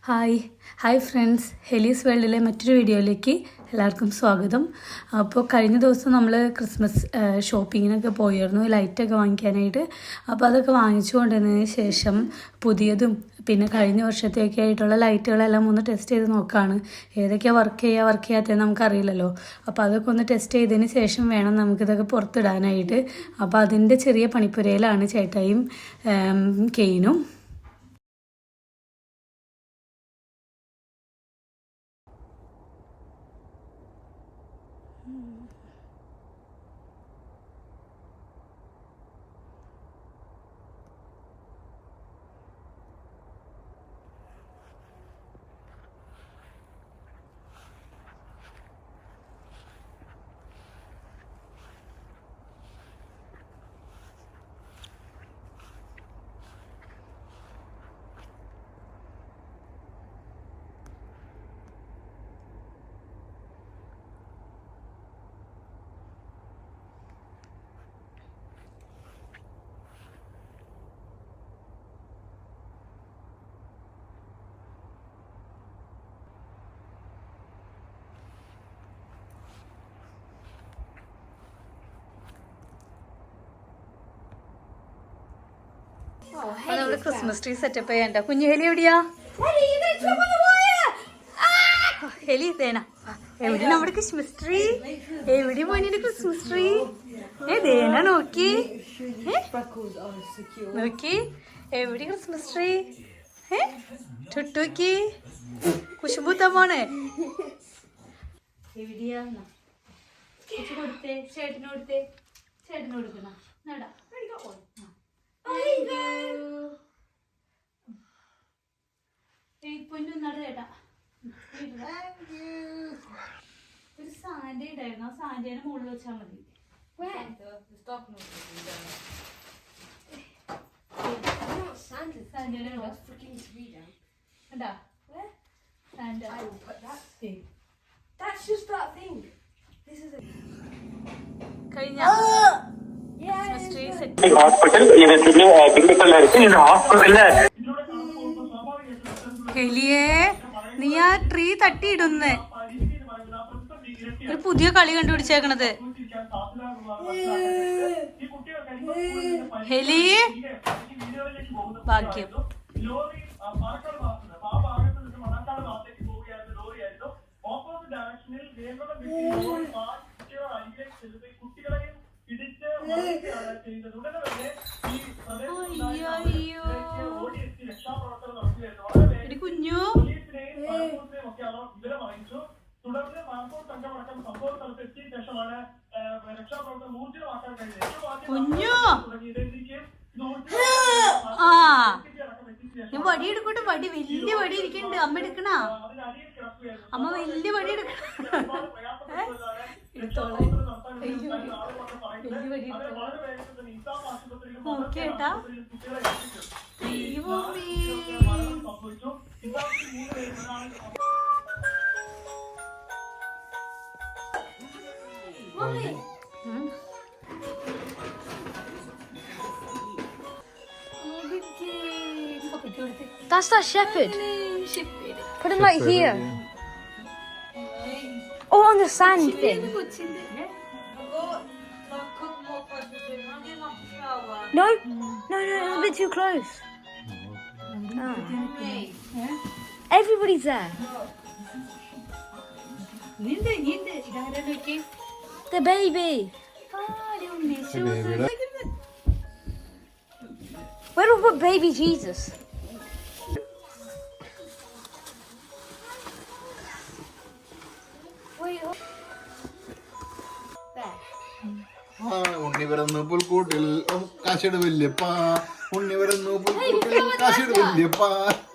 Hi friends, ഹെലീസ് വേൾഡിലെ മറ്റൊരു വീഡിയോയിലേക്ക് എല്ലാവർക്കും സ്വാഗതം. അപ്പോൾ കഴിഞ്ഞ ദിവസം നമ്മൾ ക്രിസ്മസ് ഷോപ്പിങ്ങിനൊക്കെ പോയിരുന്നു, ലൈറ്റൊക്കെ വാങ്ങിക്കാനായിട്ട്. അപ്പോൾ അതൊക്കെ വാങ്ങിച്ചു കൊണ്ടുവന്നതിന് ശേഷം പുതിയതും പിന്നെ കഴിഞ്ഞ വർഷത്തേക്ക് ആയിട്ടുള്ള ലൈറ്റുകളെല്ലാം ഒന്ന് ടെസ്റ്റ് ചെയ്ത് നോക്കുകയാണ്. ഏതൊക്കെയാണ് വർക്ക് ചെയ്യാത്തതെന്ന് നമുക്കറിയില്ലല്ലോ. അപ്പോൾ അതൊക്കെ ഒന്ന് ടെസ്റ്റ് ചെയ്തതിന് ശേഷം വേണം നമുക്കിതൊക്കെ പുറത്തിടാനായിട്ട്. അപ്പോൾ അതിൻ്റെ ചെറിയ പണിപ്പുരയിലാണ് ചേട്ടായും കെയിനും. നമ്മള് ക്രിസ്മസ് ട്രീ സെറ്റപ്പ് ചെയ്യണ്ട. കുഞ്ഞു ഹെലി എവിടെയാ? ഹെലി തേന എവിടെ നമ്മുടെ ക്രിസ്മസ് ട്രീ? എവിടെ പോയിന്റെ ക്രിസ്മസ് ട്രീ? ദേന നോക്കി എവിടെ ക്രിസ്മസ് ട്രീ? ചുട്ടോക്കി കുശുബൂത്തമാണ് എവിടെയാ? കൊടുത്തേ ചേട്ടന് കൊടുത്തേ, ചേട്ടന് കൊടുക്കുന്ന നടാ. ഒരു സാൻഡ ഉണ്ടായിരുന്നു, ആ സാൻഡേനെ മുകളിൽ വെച്ചാൽ മതി. കഴിഞ്ഞ ഹെലിയെ നീ ആ ട്രീ തട്ടിയിടുന്നേ. ഒരു പുതിയ കളി കണ്ടുപിടിച്ചേക്കണത്. ഹെലി ഭാഗ്യം. കുഞ്ഞു കുഞ്ഞു ആ ഞാൻ വടി എടുക്കട്ടെ. വടി വലിയ വടി ഇരിക്കണ്ട്. അമ്മ എടുക്കണ? അമ്മ വലിയ വടി എടുക്കണ. ഓക്കേട്ടാ. That's that shepherd. Put him like here. Oh, on the sand thing. No, it's a bit too close. Oh. Everybody's there. The baby. Where do we put baby Jesus? ഉണ്ണി വരുന്നു പുൽക്കൂട്ടിൽ കാശിട് വല്യപ്പ. ഉണ്ണി വരുന്നു പുൽക്കൂട്ടിൽ കാശിട് വല്യപ്പ.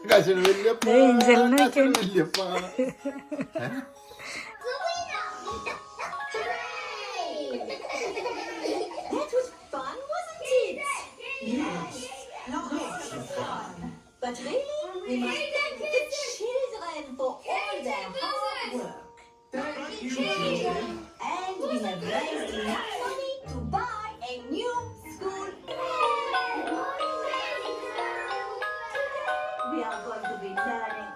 കാശിട് വല്യപ്പ. കാശിട് വല്യപ്പ. But really, we must thank the children for all their hard work. And we have raised enough money to buy a new school. We are going to be learning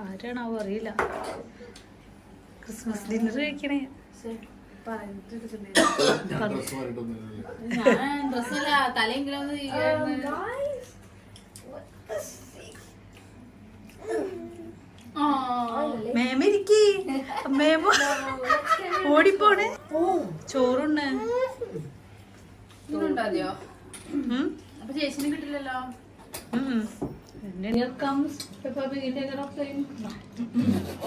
ആരാണാവോ അറിയില്ല. Christmas dinner കഴിക്കണേ. ഞാൻ ഡ്രസ്സല്ല തലയെങ്കിലും ഒന്ന് മേമിരിക്കി മേമ ഓടിപ്പോണേ. ചോറുണ്ട്. ഉണ്ടാതെയോ? അപ്പൊ ചേച്ചിനെ കിട്ടില്ലല്ലോ. Here comes Peppa Pig in aeroplane.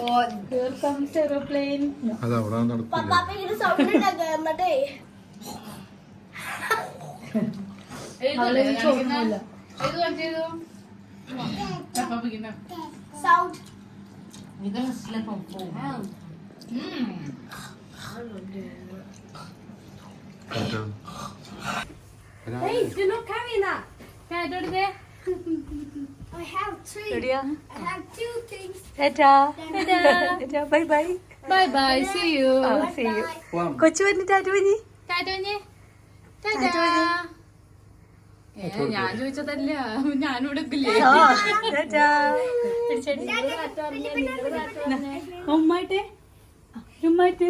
Oh, here comes aeroplane. അത് അവിടെ നടക്കില്ല. Hey, do not carry that. I have two. Ready? I have two things. Ta-ta. Ta-ta. Bye bye. Bye bye. See you. See you. കൊച്ചു പറഞ്ഞു ടാറ്റ പറഞ്ഞു. ഞാൻ ചോദിച്ചതല്ല, ഞാനിവിടെ ഉമ്മായിട്ടേ ഉമ്മായിട്ടേ.